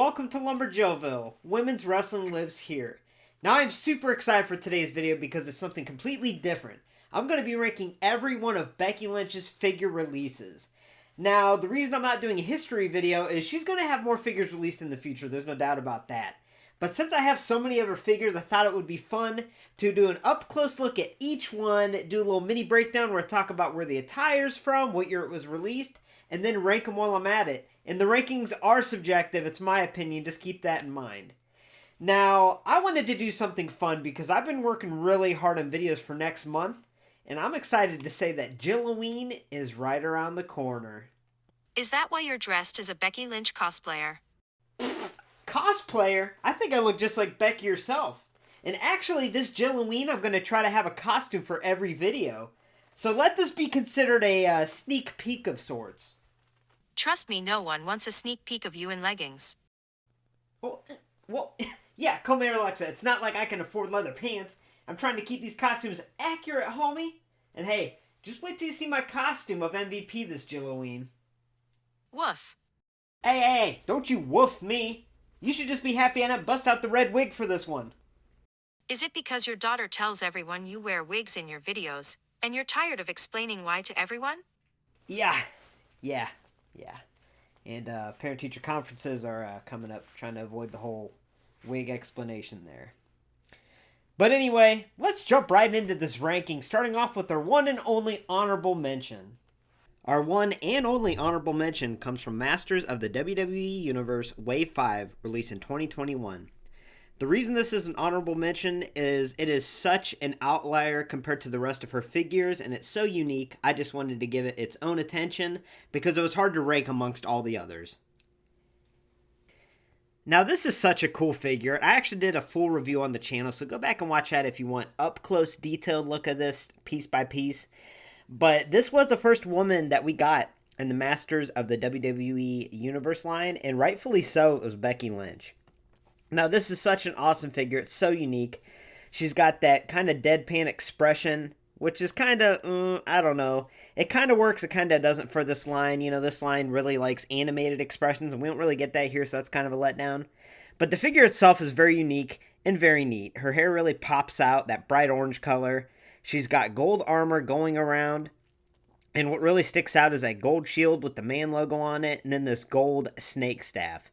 welcome to Lumberjoville. Women's wrestling lives here. Now I'm super excited for today's video because it's something completely different. I'm going to be ranking every one of Becky Lynch's figure releases. Now, the reason I'm not doing a history video is she's going to have more figures released in the future, there's no doubt about that. But since I have so many of her figures, I thought it would be fun to do an up-close look at each one, do a little mini breakdown where I talk about where the attire's from, what year it was released, and then rank them while I'm at it. And the rankings are subjective, it's my opinion, just keep that in mind. Now, I wanted to do something fun because I've been working really hard on videos for next month, and I'm excited to say that Jilloween is right around the corner. Is that why you're dressed as a Becky Lynch cosplayer? Cosplayer? I think I look just like Becky herself. And actually, this Jilloween, I'm going to try to have a costume for every video. So let this be considered a sneak peek of sorts. Trust me, no one wants a sneak peek of you in leggings. Well, yeah, come here, Alexa. It's not like I can afford leather pants. I'm trying to keep these costumes accurate, homie. And hey, just wait till you see my costume of MVP this Jilloween. Woof. Hey, don't you woof me. You should just be happy I didn't bust out the red wig for this one. Is it because your daughter tells everyone you wear wigs in your videos, and you're tired of explaining why to everyone? Yeah. And parent-teacher conferences are coming up, trying to avoid the whole wig explanation there. But anyway, let's jump right into this ranking, starting off with our one and only honorable mention. Our one and only honorable mention comes from Masters of the WWE Universe Wave 5, released in 2021. The reason this is an honorable mention is it is such an outlier compared to the rest of her figures, and it's so unique, I just wanted to give it its own attention because it was hard to rank amongst all the others. Now, this is such a cool figure. I actually did a full review on the channel, so go back and watch that if you want up-close, detailed look at this piece by piece. But this was the first woman that we got in the Masters of the WWE Universe line, and rightfully so, it was Becky Lynch. Now, this is such an awesome figure. It's so unique. She's got that kind of deadpan expression, which is kind of, I don't know. It kind of works, it kind of doesn't for this line. You know, this line really likes animated expressions, and we don't really get that here, so that's kind of a letdown. But the figure itself is very unique and very neat. Her hair really pops out, that bright orange color. She's got gold armor going around, and what really sticks out is that gold shield with the man logo on it, and then this gold snake staff.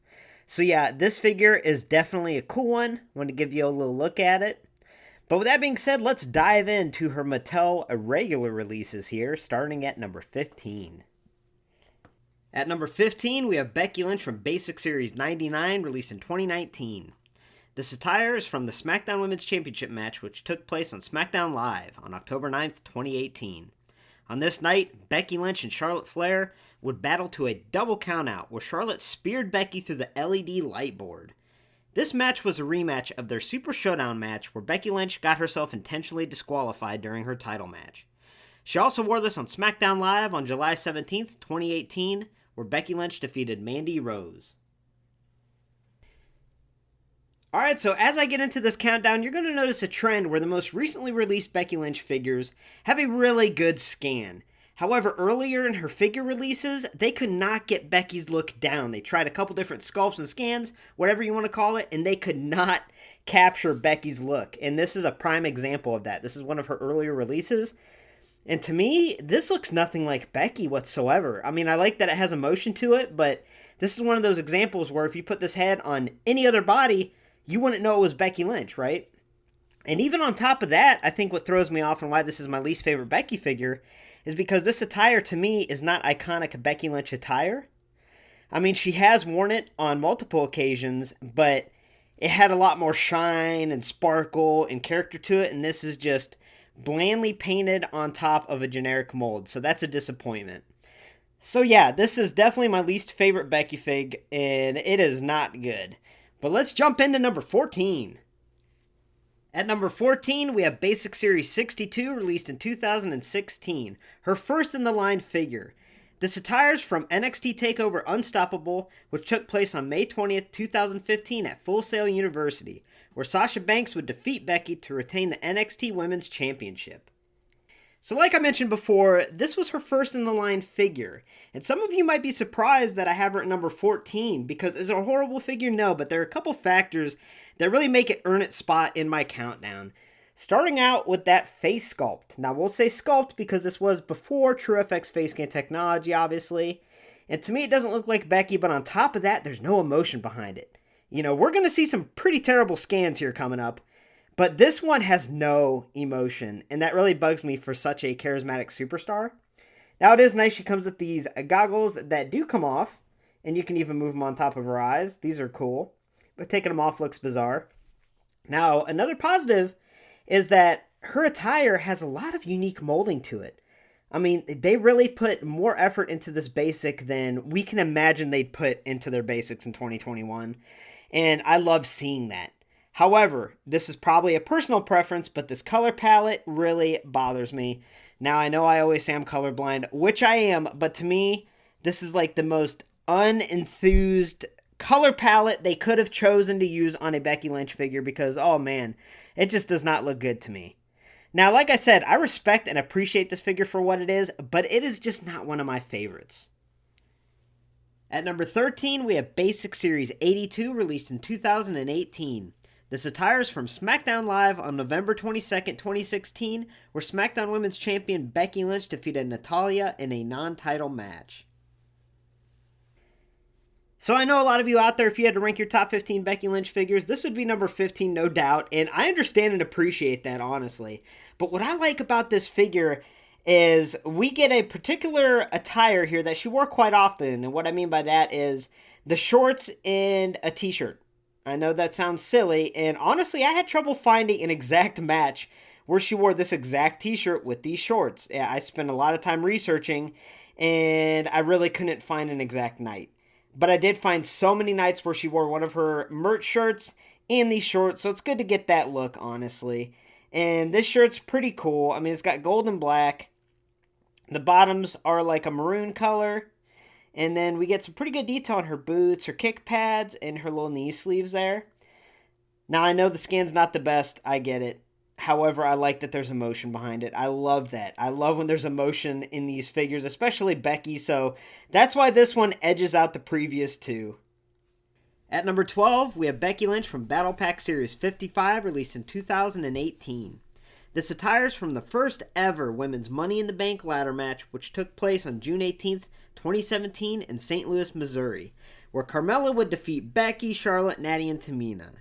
So yeah, this figure is definitely a cool one. I want to give you a little look at it. But with that being said, let's dive into her Mattel irregular releases here, starting at number 15. At number 15, we have Becky Lynch from Basic Series 99, released in 2019. This attire is from the SmackDown Women's Championship match, which took place on SmackDown Live on October 9th, 2018. On this night, Becky Lynch and Charlotte Flair would battle to a double countout, where Charlotte speared Becky through the LED light board. This match was a rematch of their Super Showdown match, where Becky Lynch got herself intentionally disqualified during her title match. She also wore this on SmackDown Live on July 17th, 2018, where Becky Lynch defeated Mandy Rose. Alright, so as I get into this countdown, you're going to notice a trend where the most recently released Becky Lynch figures have a really good scan. However, earlier in her figure releases, they could not get Becky's look down. They tried a couple different sculpts and scans, whatever you want to call it, and they could not capture Becky's look. And this is a prime example of that. This is one of her earlier releases. And to me, this looks nothing like Becky whatsoever. I mean, I like that it has emotion to it, but this is one of those examples where if you put this head on any other body, you wouldn't know it was Becky Lynch, right? And even on top of that, I think what throws me off and why this is my least favorite Becky figure is because this attire, to me, is not iconic Becky Lynch attire. I mean, she has worn it on multiple occasions, but it had a lot more shine and sparkle and character to it, and this is just blandly painted on top of a generic mold, so that's a disappointment. So yeah, this is definitely my least favorite Becky fig, and it is not good. But let's jump into number 14. At number 14, we have Basic Series 62, released in 2016. Her first in the line figure. This attire is from NXT TakeOver Unstoppable, which took place on May 20th, 2015 at Full Sail University, where Sasha Banks would defeat Becky to retain the NXT Women's Championship. So like I mentioned before, this was her first in the line figure. And some of you might be surprised that I have her at number 14, because is it a horrible figure? No, but there are a couple factors that really make it earn its spot in my countdown. Starting out with that face sculpt. Now we'll say sculpt because this was before TrueFX face scan technology, obviously. And to me it doesn't look like Becky, but on top of that, there's no emotion behind it. You know, we're going to see some pretty terrible scans here coming up. But this one has no emotion, and that really bugs me for such a charismatic superstar. Now, it is nice she comes with these goggles that do come off, and you can even move them on top of her eyes. These are cool, but taking them off looks bizarre. Now, another positive is that her attire has a lot of unique molding to it. I mean, they really put more effort into this basic than we can imagine they'd put into their basics in 2021, and I love seeing that. However, this is probably a personal preference, but this color palette really bothers me. Now, I know I always say I'm colorblind, which I am, but to me, this is like the most unenthused color palette they could have chosen to use on a Becky Lynch figure because, oh man, it just does not look good to me. Now, like I said, I respect and appreciate this figure for what it is, but it is just not one of my favorites. At number 13, we have Basic Series 82, released in 2018. This attire is from SmackDown Live on November 22nd, 2016, where SmackDown Women's Champion Becky Lynch defeated Natalya in a non-title match. So I know a lot of you out there, if you had to rank your top 15 Becky Lynch figures, this would be number 15, no doubt, and I understand and appreciate that, honestly. But what I like about this figure is we get a particular attire here that she wore quite often, and what I mean by that is the shorts and a t-shirt. I know that sounds silly, and honestly, I had trouble finding an exact match where she wore this exact t-shirt with these shorts. Yeah, I spent a lot of time researching, and I really couldn't find an exact night. But I did find so many nights where she wore one of her merch shirts and these shorts, so it's good to get that look, honestly. And this shirt's pretty cool. I mean, it's got gold and black. The bottoms are like a maroon color. And then we get some pretty good detail on her boots, her kick pads, and her little knee sleeves there. Now, I know the scan's not the best. I get it. However, I like that there's emotion behind it. I love that. I love when there's emotion in these figures, especially Becky. So that's why this one edges out the previous two. At number 12, we have Becky Lynch from BattlePacks Series 55, released in 2018. This attire is from the first ever Women's Money in the Bank ladder match, which took place on June 18th, 2017 in St. Louis, Missouri, where Carmella would defeat Becky, Charlotte, Natty, and Tamina.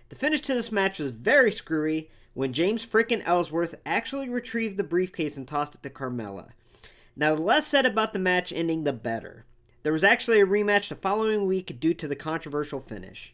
The finish to this match was very screwy when James frickin' Ellsworth actually retrieved the briefcase and tossed it to Carmella. Now, the less said about the match ending, the better. There was actually a rematch the following week due to the controversial finish.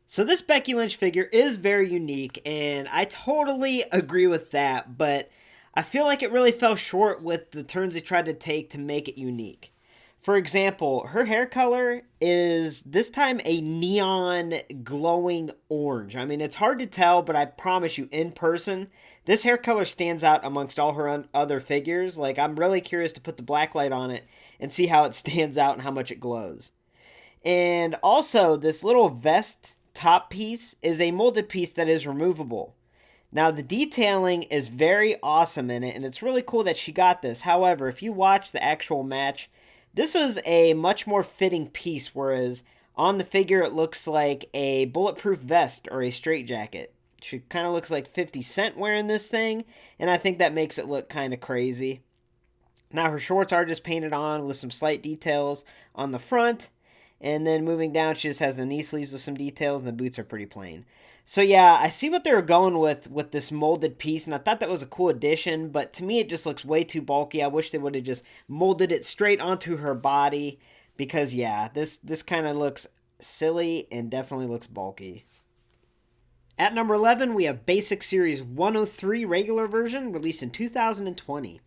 So this Becky Lynch figure is very unique, and I totally agree with that, but I feel like it really fell short with the turns they tried to take to make it unique. For example, her hair color is this time a neon glowing orange. I mean, it's hard to tell, but I promise you, in person, this hair color stands out amongst all her other figures. Like, I'm really curious to put the black light on it and see how it stands out and how much it glows. And also, this little vest top piece is a molded piece that is removable. Now, the detailing is very awesome in it, and it's really cool that she got this. However, if you watch the actual match, this was a much more fitting piece, whereas on the figure it looks like a bulletproof vest or a straitjacket. She kind of looks like 50 Cent wearing this thing, and I think that makes it look kind of crazy. Now, her shorts are just painted on with some slight details on the front, and then moving down, she just has the knee sleeves with some details, and the boots are pretty plain. So yeah, I see what they were going with this molded piece, and I thought that was a cool addition, but to me it just looks way too bulky. I wish they would have just molded it straight onto her body, because yeah, this kind of looks silly and definitely looks bulky. At number 11, we have Basic Series 103 regular version, released in 2020.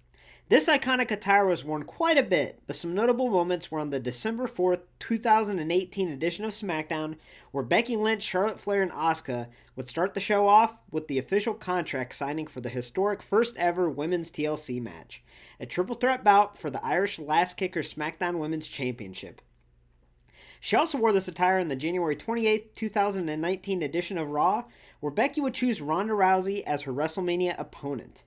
This iconic attire was worn quite a bit, but some notable moments were on the December 4th, 2018 edition of SmackDown, where Becky Lynch, Charlotte Flair, and Asuka would start the show off with the official contract signing for the historic first ever Women's TLC match, a triple threat bout for the Irish Lass Kicker SmackDown Women's Championship. She also wore this attire in the January 28th, 2019 edition of Raw, where Becky would choose Ronda Rousey as her WrestleMania opponent.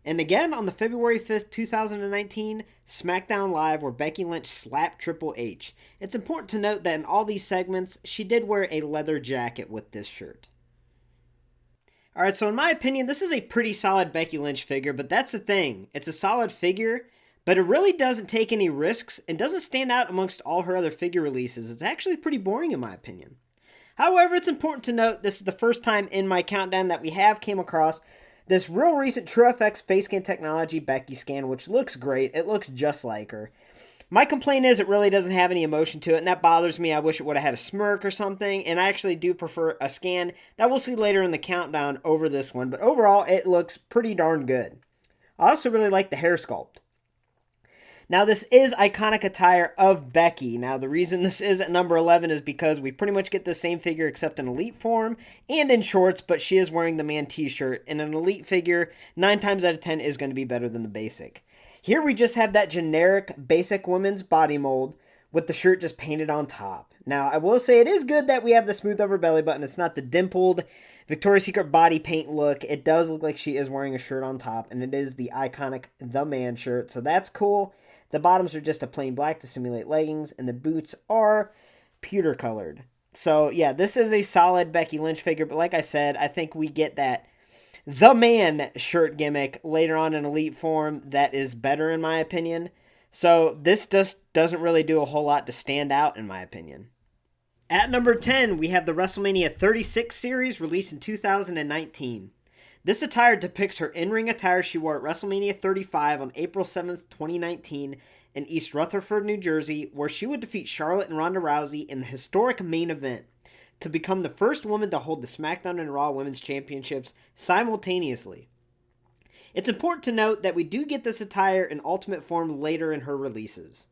And again on the February 5th, 2019 SmackDown Live where Becky Lynch slapped Triple H. It's important to note that in all these segments, she did wear a leather jacket with this shirt. Alright, so in my opinion, this is a pretty solid Becky Lynch figure, but that's the thing. It's a solid figure, but it really doesn't take any risks and doesn't stand out amongst all her other figure releases. It's actually pretty boring in my opinion. However, it's important to note this is the first time in my countdown that we have came across this real recent TrueFX face scan technology Becky scan, which looks great. It looks just like her. My complaint is it really doesn't have any emotion to it, and that bothers me. I wish it would have had a smirk or something, and I actually do prefer a scan that we'll see later in the countdown over this one, but overall, it looks pretty darn good. I also really like the hair sculpt. Now, this is iconic attire of Becky. Now, the reason this is at number 11 is because we pretty much get the same figure except in elite form and in shorts, but she is wearing the man t-shirt, and an elite figure, 9 times out of 10, is going to be better than the basic. Here we just have that generic basic women's body mold with the shirt just painted on top. Now, I will say it is good that we have the smooth over belly button. It's not the dimpled Victoria's Secret body paint look. It does look like she is wearing a shirt on top, and it is the iconic The Man shirt, so that's cool. The bottoms are just a plain black to simulate leggings, and the boots are pewter colored. So, yeah, this is a solid Becky Lynch figure, but like I said, I think we get that The Man shirt gimmick later on in elite form that is better in my opinion. So this just doesn't really do a whole lot to stand out in my opinion. At number 10, we have the WrestleMania 36 series released in 2019. This attire depicts her in-ring attire she wore at WrestleMania 35 on April 7th, 2019 in East Rutherford, New Jersey, where she would defeat Charlotte and Ronda Rousey in the historic main event to become the first woman to hold the SmackDown and Raw Women's Championships simultaneously. It's important to note that we do get this attire in Ultimate form later in her releases.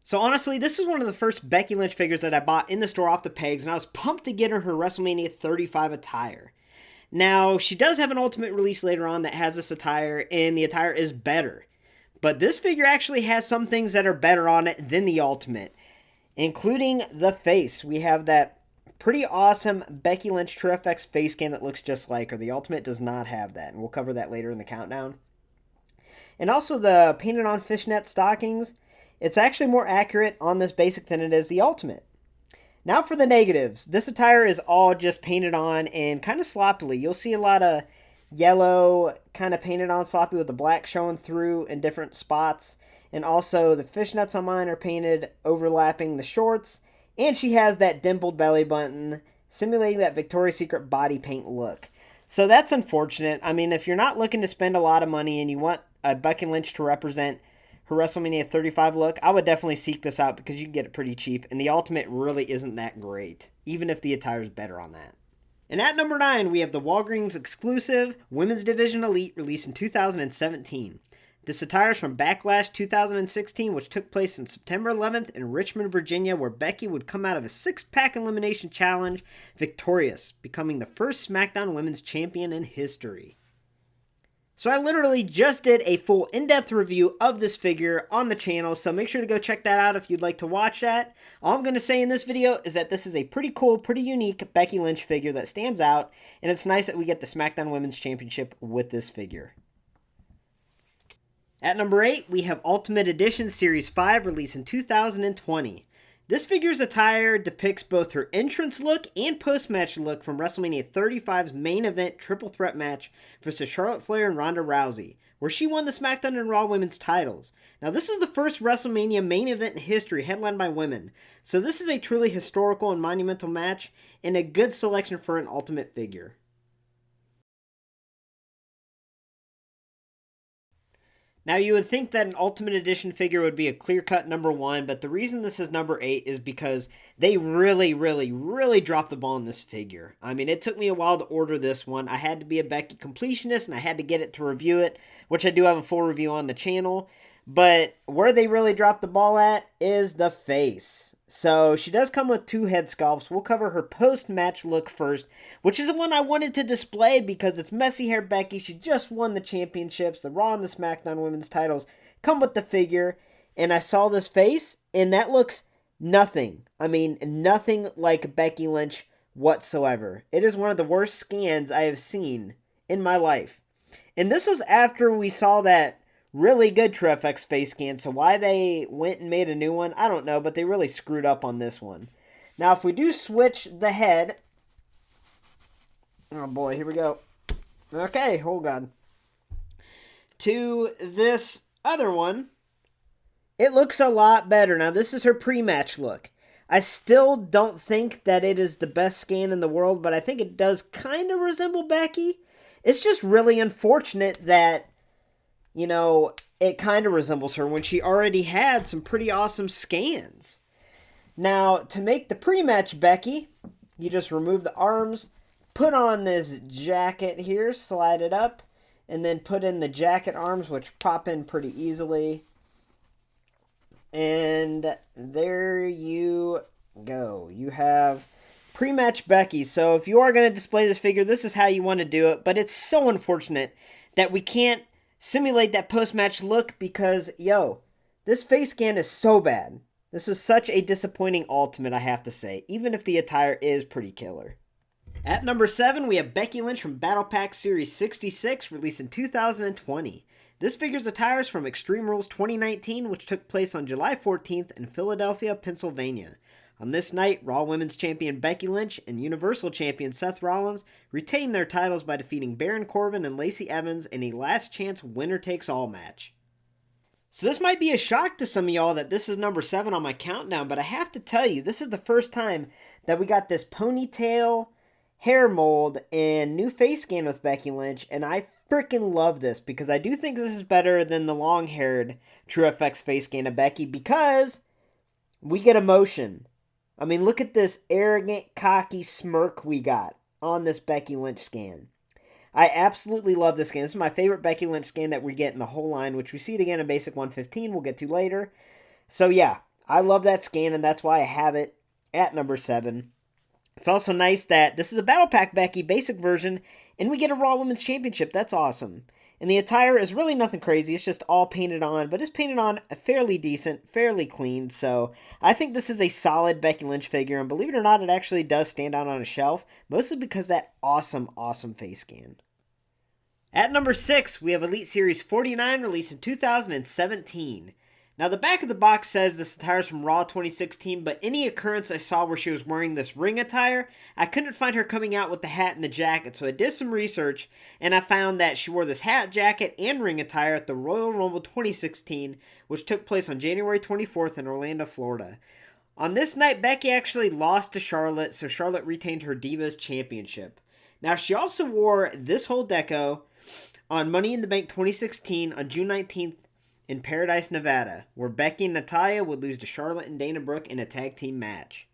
So honestly, this is one of the first Becky Lynch figures that I bought in the store off the pegs, and I was pumped to get her WrestleMania 35 attire. Now, she does have an Ultimate release later on that has this attire, and the attire is better. But this figure actually has some things that are better on it than the Ultimate, including the face. We have that pretty awesome Becky Lynch TrueFX face scan that looks just like her. The Ultimate does not have that, and we'll cover that later in the countdown. And also the painted on fishnet stockings. It's actually more accurate on this basic than it is the Ultimate. Now for the negatives. This attire is all just painted on and kind of sloppily. You'll see a lot of yellow kind of painted on sloppy with the black showing through in different spots. And also the fishnets on mine are painted overlapping the shorts. And she has that dimpled belly button simulating that Victoria's Secret body paint look. So that's unfortunate. I mean, if you're not looking to spend a lot of money and you want a Becky Lynch to represent her WrestleMania 35 look, I would definitely seek this out because you can get it pretty cheap, and the Ultimate really isn't that great, even if the attire is better on that. And at number 9, we have the Walgreens exclusive Women's Division Elite released in 2017. This attire is from Backlash 2016, which took place on September 11th in Richmond, Virginia, where Becky would come out of a 6-pack elimination challenge victorious, becoming the first SmackDown Women's Champion in history. So I literally just did a full in-depth review of this figure on the channel, so make sure to go check that out if you'd like to watch that. All I'm going to say in this video is that this is a pretty cool, pretty unique Becky Lynch figure that stands out, and it's nice that we get the SmackDown Women's Championship with this figure. At number 8, we have Ultimate Edition Series 5 released in 2020. This figure's attire depicts both her entrance look and post-match look from WrestleMania 35's main event triple threat match versus Charlotte Flair and Ronda Rousey, where she won the SmackDown and Raw Women's titles. Now, this was the first WrestleMania main event in history headlined by women, so this is a truly historical and monumental match, and a good selection for an Ultimate figure. Now, you would think that an Ultimate Edition figure would be a clear-cut number 1, but the reason this is number 8 is because they really dropped the ball in this figure. I mean, it took me a while to order this one. I had to be a Becky completionist, and I had to get it to review it, which I do have a full review on the channel. But where they really dropped the ball at is the face. So she does come with 2 head sculpts. We'll cover her post-match look first, which is the one I wanted to display because it's messy hair Becky. She just won the championships. The Raw and the SmackDown women's titles come with the figure. And I saw this face, and that looks nothing. I mean, nothing like Becky Lynch whatsoever. It is one of the worst scans I have seen in my life. And this was after we saw that really good TrueFX face scan, so why they went and made a new one, I don't know, but they really screwed up on this one. Now, if we do switch the head... Oh boy, here we go. Okay, hold on. To this other one, it looks a lot better. Now, this is her pre-match look. I still don't think that it is the best scan in the world, but I think it does kind of resemble Becky. It's just really unfortunate that, you know, it kind of resembles her when she already had some pretty awesome scans. Now, to make the pre-match Becky, you just remove the arms, put on this jacket here, slide it up, and then put in the jacket arms, which pop in pretty easily. And there you go. You have pre-match Becky. So if you are going to display this figure, this is how you want to do it. But it's so unfortunate that we can't simulate that post-match look because, yo, this face scan is so bad. This was such a disappointing Ultimate, I have to say, even if the attire is pretty killer. At number 7, we have Becky Lynch from BattlePacks Series 66, released in 2020. This figure's attire is from Extreme Rules 2019, which took place on July 14th in Philadelphia, Pennsylvania. On this night, Raw Women's Champion Becky Lynch and Universal Champion Seth Rollins retained their titles by defeating Baron Corbin and Lacey Evans in a last-chance winner-takes-all match. So this might be a shock to some of y'all that this is number 7 on my countdown, but I have to tell you, this is the first time that we got this ponytail hair mold and new face scan with Becky Lynch, and I freaking love this because I do think this is better than the long-haired TrueFX face scan of Becky because we get emotion. I mean, look at this arrogant, cocky smirk we got on this Becky Lynch scan. I absolutely love this scan. This is my favorite Becky Lynch scan that we get in the whole line, which we see it again in Basic 115 we'll get to later. So yeah, I love that scan, and that's why I have it at number 7. It's also nice that this is a Battle Pack Becky Basic version, and we get a Raw Women's Championship. That's awesome. And the attire is really nothing crazy. It's just all painted on, but it's painted on fairly decent, fairly clean. So I think this is a solid Becky Lynch figure, and believe it or not, it actually does stand out on a shelf, mostly because of that awesome, awesome face scan. At number 6, we have Elite Series 49, released in 2017. Now, the back of the box says this attire is from Raw 2016, but any occurrence I saw where she was wearing this ring attire, I couldn't find her coming out with the hat and the jacket, so I did some research, and I found that she wore this hat, jacket, and ring attire at the Royal Rumble 2016, which took place on January 24th in Orlando, Florida. On this night, Becky actually lost to Charlotte, so Charlotte retained her Divas Championship. Now, she also wore this whole deco on Money in the Bank 2016 on June 19th, in Paradise, Nevada, where Becky and Natalya would lose to Charlotte and Dana Brooke in a tag team match.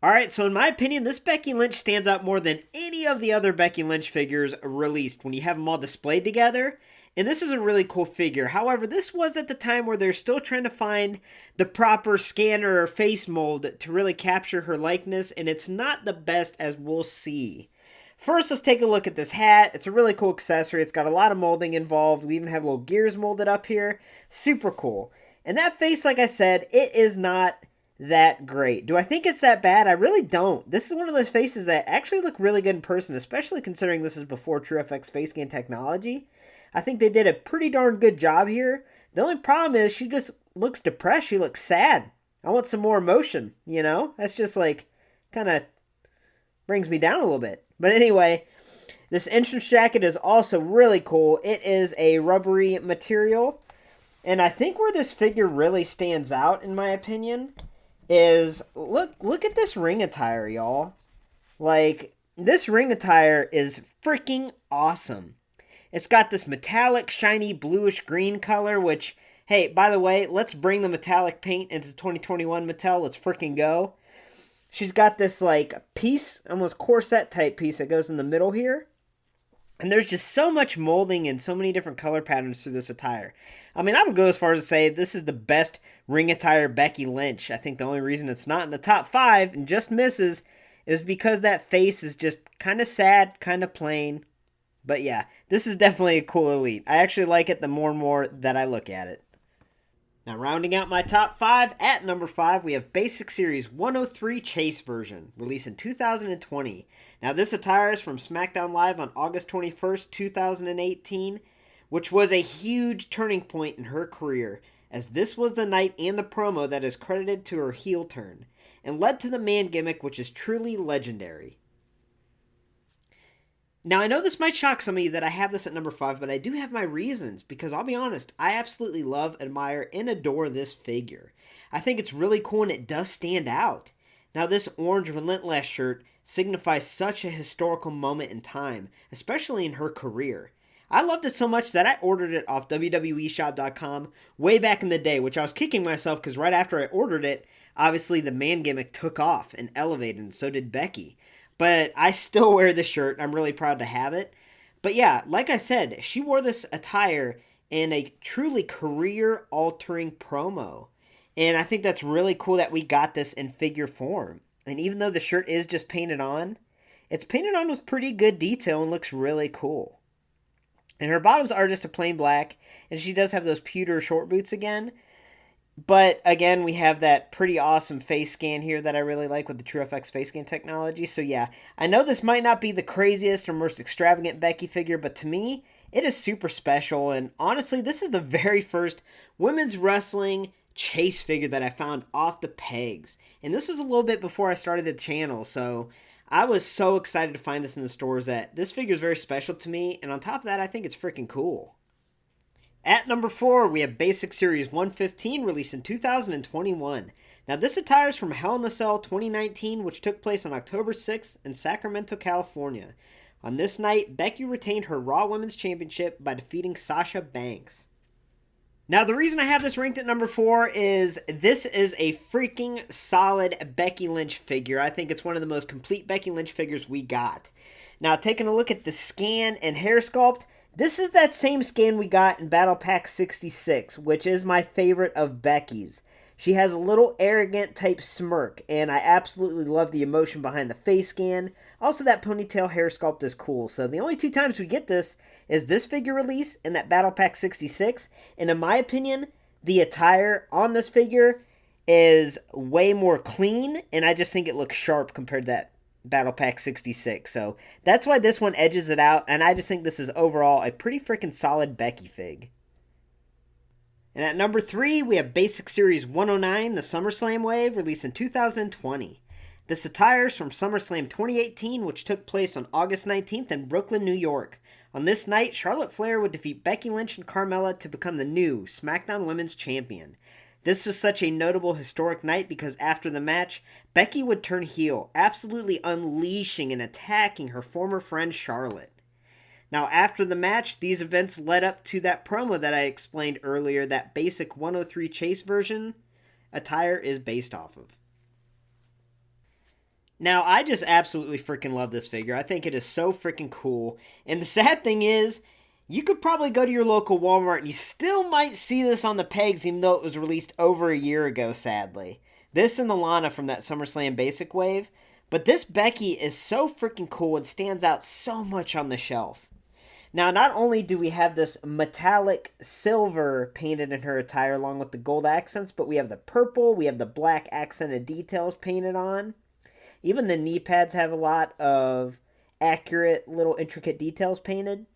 Alright, so in my opinion, this Becky Lynch stands out more than any of the other Becky Lynch figures released when you have them all displayed together. And this is a really cool figure. However, this was at the time where they're still trying to find the proper scanner or face mold to really capture her likeness, and it's not the best, as we'll see. First, let's take a look at this hat. It's a really cool accessory. It's got a lot of molding involved. We even have little gears molded up here. Super cool. And that face, like I said, it is not that great. Do I think it's that bad? I really don't. This is one of those faces that actually look really good in person, especially considering this is before TrueFX face scan technology. I think they did a pretty darn good job here. The only problem is she just looks depressed. She looks sad. I want some more emotion, you know? That's just like kind of brings me down a little bit. But anyway, this entrance jacket is also really cool. It is a rubbery material. And I think where this figure really stands out, in my opinion, is look at this ring attire, y'all. Like, this ring attire is freaking awesome. It's got this metallic, shiny, bluish green color, which, hey, by the way, let's bring the metallic paint into 2021 Mattel. Let's freaking go. She's got this, like, piece, almost corset type piece that goes in the middle here. And there's just so much molding and so many different color patterns through this attire. I mean, I would go as far as to say this is the best ring attire Becky Lynch. I think the only reason it's not in the top 5 and just misses is because that face is just kind of sad, kind of plain. But yeah, this is definitely a cool Elite. I actually like it the more and more that I look at it. Now, rounding out my top 5, at number 5, we have Basic Series 103 Chase version, released in 2020. Now, this attire is from SmackDown Live on August 21st, 2018, which was a huge turning point in her career, as this was the night and the promo that is credited to her heel turn, and led to the man gimmick, which is truly legendary. Now, I know this might shock some of you that I have this at number 5, but I do have my reasons, because I'll be honest, I absolutely love, admire, and adore this figure. I think it's really cool and it does stand out. Now, this orange Relentless shirt signifies such a historical moment in time, especially in her career. I loved it so much that I ordered it off WWEshop.com way back in the day, which I was kicking myself because right after I ordered it, obviously the man gimmick took off and elevated, and so did Becky. But I still wear this shirt, and I'm really proud to have it. But yeah, like I said, she wore this attire in a truly career-altering promo. And I think that's really cool that we got this in figure form. And even though the shirt is just painted on, it's painted on with pretty good detail and looks really cool. And her bottoms are just a plain black, and she does have those pewter short boots again. But again, we have that pretty awesome face scan here that I really like with the TrueFX face scan technology. So yeah, I know this might not be the craziest or most extravagant Becky figure, but to me, it is super special. And honestly, this is the very first women's wrestling chase figure that I found off the pegs. And this was a little bit before I started the channel, so I was so excited to find this in the stores that this figure is very special to me. And on top of that, I think it's freaking cool. At number 4, we have Basic Series 115, released in 2021. Now, this attire is from Hell in a Cell 2019, which took place on October 6th in Sacramento, California. On this night, Becky retained her Raw Women's Championship by defeating Sasha Banks. Now, the reason I have this ranked at number 4 is this is a freaking solid Becky Lynch figure. I think it's one of the most complete Becky Lynch figures we got. Now, taking a look at the scan and hair sculpt, this is that same scan we got in BattlePacks 66, which is my favorite of Becky's. She has a little arrogant type smirk, and I absolutely love the emotion behind the face scan. Also, that ponytail hair sculpt is cool. So the only 2 times we get this is this figure release and that BattlePack 66. And in my opinion, the attire on this figure is way more clean, and I just think it looks sharp compared to that BattlePack 66. So that's why this one edges it out, and I just think this is overall a pretty freaking solid Becky fig. And at number 3, we have Basic Series 109, the SummerSlam wave, released in 2020. This attire is from SummerSlam 2018, which took place on August 19th in Brooklyn, New York. On this night, Charlotte Flair would defeat Becky Lynch and Carmella to become the new SmackDown Women's Champion. This was such a notable historic night because after the match, Becky would turn heel, absolutely unleashing and attacking her former friend Charlotte. Now, after the match, these events led up to that promo that I explained earlier, that Basic 103 Chase version attire is based off of. Now, I just absolutely freaking love this figure. I think it is so freaking cool. And the sad thing is, you could probably go to your local Walmart and you still might see this on the pegs, even though it was released over a year ago, sadly. This and the Lana from that SummerSlam Basic wave. But this Becky is so freaking cool and stands out so much on the shelf. Now, not only do we have this metallic silver painted in her attire along with the gold accents, but we have the purple, we have the black accented details painted on. Even the knee pads have a lot of accurate little intricate details painted.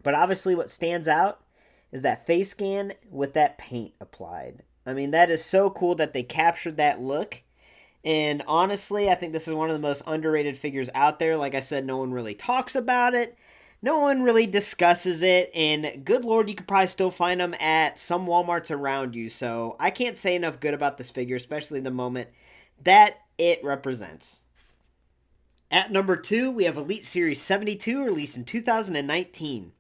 But obviously what stands out is that face scan with that paint applied. I mean, that is so cool that they captured that look. And honestly, I think this is one of the most underrated figures out there. Like I said, no one really talks about it. No one really discusses it, and good lord, you could probably still find them at some Walmarts around you, so I can't say enough good about this figure, especially the moment that it represents. At number 2, we have Elite Series 72, released in 2019.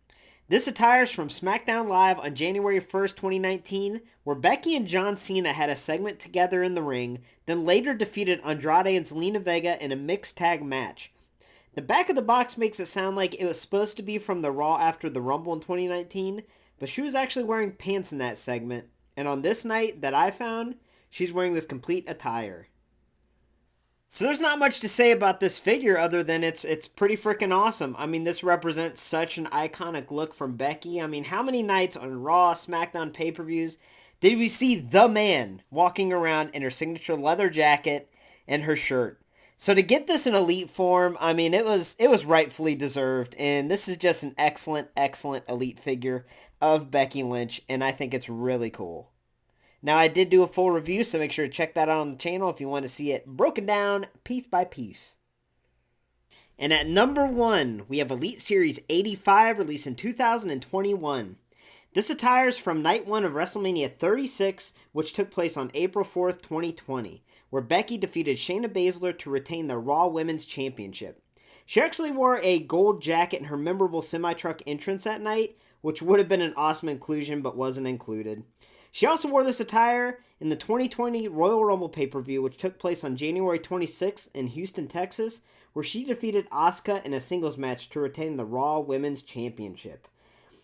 This attire is from SmackDown Live on January 1st, 2019, where Becky and John Cena had a segment together in the ring, then later defeated Andrade and Zelina Vega in a mixed tag match. The back of the box makes it sound like it was supposed to be from the Raw after the Rumble in 2019, but she was actually wearing pants in that segment, and on this night that I found, she's wearing this complete attire. So there's not much to say about this figure other than it's pretty freaking awesome. I mean, this represents such an iconic look from Becky. I mean, how many nights on Raw, SmackDown pay-per-views did we see the man walking around in her signature leather jacket and her shirt? So to get this in elite form, I mean, it was rightfully deserved, and this is just an excellent elite figure of Becky Lynch, and I think it's really cool. Now, I did do a full review, so make sure to check that out on the channel if you want to see it broken down piece by piece. And at number 1, we have Elite Series 85, released in 2021. This attire is from Night 1 of WrestleMania 36, which took place on April 4th, 2020, where Becky defeated Shayna Baszler to retain the Raw Women's Championship. She actually wore a gold jacket in her memorable semi-truck entrance that night, which would have been an awesome inclusion but wasn't included. She also wore this attire in the 2020 Royal Rumble pay-per-view, which took place on January 26th in Houston, Texas, where she defeated Asuka in a singles match to retain the Raw Women's Championship.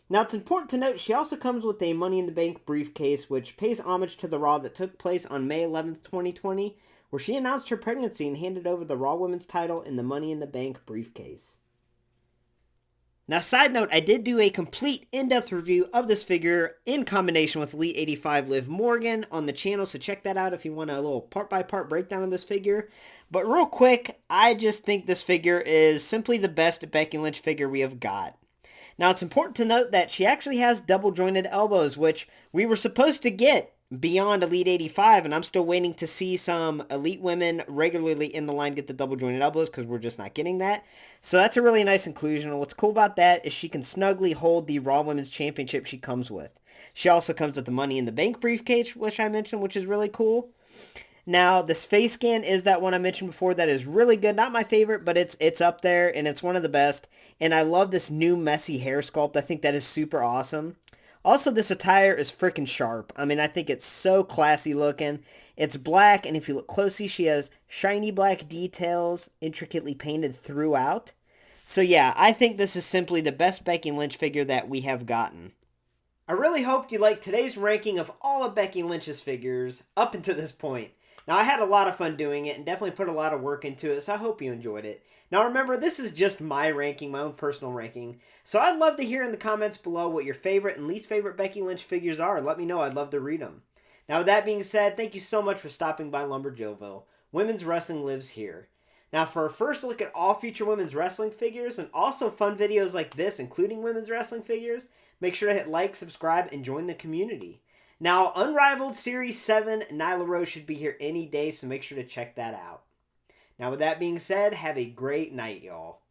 Now, it's important to note she also comes with a Money in the Bank briefcase, which pays homage to the Raw that took place on May 11th, 2020, where she announced her pregnancy and handed over the Raw Women's title in the Money in the Bank briefcase. Now, side note, I did do a complete in-depth review of this figure in combination with Elite 85 Liv Morgan on the channel, so check that out if you want a little part-by-part breakdown of this figure. But real quick, I just think this figure is simply the best Becky Lynch figure we have got. Now, it's important to note that she actually has double-jointed elbows, which we were supposed to get beyond Elite 85, and I'm still waiting to see some Elite women regularly in the line get the double-jointed elbows because we're just not getting that. So that's a really nice inclusion, and what's cool about that is she can snugly hold the Raw Women's Championship she comes with. She also comes with the Money in the Bank briefcase, which I mentioned, which is really cool. Now, this face scan is that one I mentioned before that is really good. Not my favorite, but it's up there, and it's one of the best. And I love this new messy hair sculpt. I think that is super awesome. Also, this attire is freaking sharp. I mean, I think it's so classy looking. It's black, and if you look closely, she has shiny black details intricately painted throughout. So yeah, I think this is simply the best Becky Lynch figure that we have gotten. I really hoped you liked today's ranking of all of Becky Lynch's figures up until this point. Now, I had a lot of fun doing it and definitely put a lot of work into it, so I hope you enjoyed it. Now, remember, this is just my ranking, my own personal ranking, so I'd love to hear in the comments below what your favorite and least favorite Becky Lynch figures are. Let me know. I'd love to read them. Now, with that being said, thank you so much for stopping by Lumberjillville. Women's wrestling lives here. Now, for a first look at all future women's wrestling figures and also fun videos like this, including women's wrestling figures, make sure to hit like, subscribe, and join the community. Now, Unrivaled Series 7, Nyla Rose should be here any day, so make sure to check that out. Now, with that being said, have a great night, y'all.